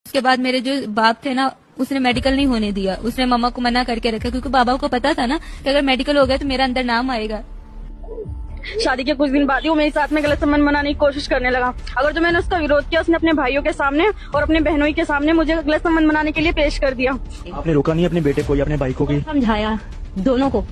उसके बाद मेरे जो बाप थे ना, उसने मेडिकल नहीं होने दिया, उसने मम्मा को मना करके रखा, क्योंकि बाबा को पता था ना कि अगर मेडिकल हो गया तो मेरा अंदर नाम आएगा। शादी के कुछ दिन बाद ही वो मेरे साथ में गलत संबंध बनाने की कोशिश करने लगा। अगर जो मैंने उसका विरोध किया, उसने अपने भाइयों के सामने और अपने बहनों के सामने मुझे गलत संबंध बनाने के लिए पेश कर दिया। आपने रोका नहीं अपने बेटे को या अपने भाई को भी? समझाया दोनों को,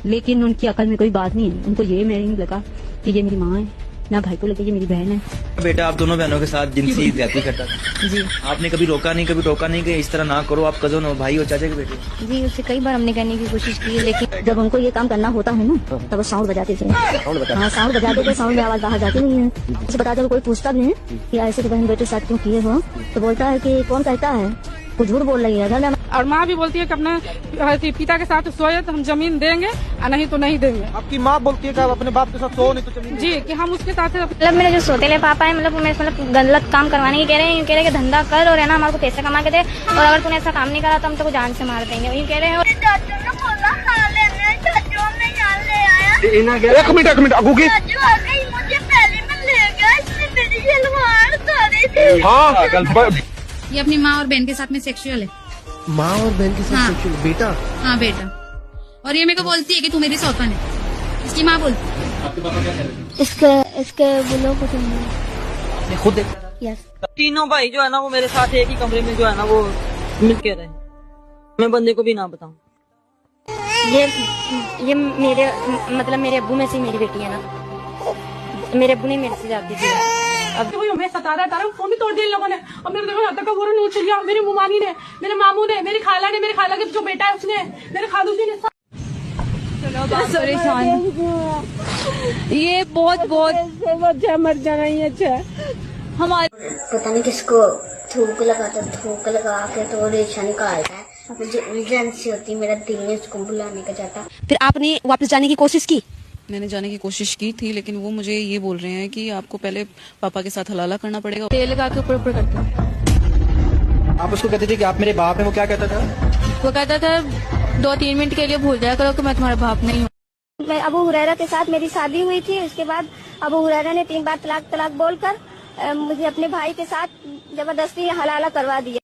लेकिन उनकी अकल में कोई बात नहीं है। उनको ये नहीं लगा कि ये मेरी माँ है, ना भाई को लगे ये मेरी बहन है। बेटा आप दोनों बहनों के साथ जिनसी ज्यादती करता था जी। आपने कभी रोका नहीं, कभी टोका नहीं कि इस तरह ना करो, आप कजन हो, भाई हो, चाचा के बेटे? जी, उससे कई बार हमने कहने की कोशिश की, लेकिन जब उनको ये काम करना होता है ना, तब वो साउंड बजाते थे। हाँ, साउंड बजाते थे, साउंड में आवाज बाहर जाती नहीं है। उसे बता जब कोई पूछता भी है कि ऐसे तो बहन बेटे साथ क्यों किए हो, तो बोलता है कि कौन कहता है, कुछ झूठ बोल रही है घर में। और माँ भी बोलती है कि अपने पिता के साथ सोए तो हम जमीन देंगे और नहीं तो नहीं देंगे। आपकी माँ बोलती है कि आप अपने बाप के साथ सो नहीं तो जमीन? जी, कि हम उसके साथ मतलब मेरे जो सोतेले पापा है, मतलब गलत काम करवाने की कह रहे हैं कि धंधा कर और है ना हमारे को पैसा कमा के दे, और अगर तूने ऐसा काम नहीं करा तो हम तो जान से मार देंगे, वही कह रहे हैं। एक मिनट अगूगी। हाँ, ये अपनी माँ और बहन के साथ में सेक्सुअल है। माँ और बहन के साथ हाँ। सेक्सुअल? बेटा? हाँ बेटा। और ये मेरे को बोलती है कि तू मेरी सौतन है, इसकी माँ बोलती है। इसके बोलो कुछ नहीं। खुद यस। तीनों भाई जो है ना वो मेरे साथ एक ही कमरे में जो है ना वो मिल के रहे। मैं बंदे को भी ना बताऊं। ये मेरे मतलब मेरे अब्बू में से मेरी बेटी है ना, मेरे अब्बू ने मेरे से जाती थी। अब तो हमें सता रहा है, फोन भी तोड़ दिया इन लोगों ने। और मेरे देखो तक का वो नोच लिया, मेरी मुमानी ने, मेरे मामू ने, मेरी खाला ने, मेरे खाला के जो बेटा है उसने, मेरे खालू जी ने। परेशान, ये बहुत मर जाना ही अच्छा। हमारे पता नहीं किसको थूक लगा के तो रेशा निकालता है। मुझे उलझन सी होती, मेरा दिल नहीं उसको बुलाने का चाहता। फिर आपने वापस जाने की कोशिश की? मैंने जाने की कोशिश की थी, लेकिन वो मुझे ये बोल रहे हैं कि आपको पहले पापा के साथ हलाला करना पड़ेगा। तेल लगा के ऊपर करते हैं। आप उसको कहते थे कि आप मेरे बाप हैं, वो क्या कहता था? वो कहता था 2-3 मिनट के लिए भूल जाया करो कि मैं तुम्हारा बाप नहीं हूँ। मैं अबू हुरैरा के साथ मेरी शादी हुई थी, उसके बाद अबू हुरैरा ने 3 बार तलाक बोलकर मुझे अपने भाई के साथ जबरदस्ती हलाला करवा दिया।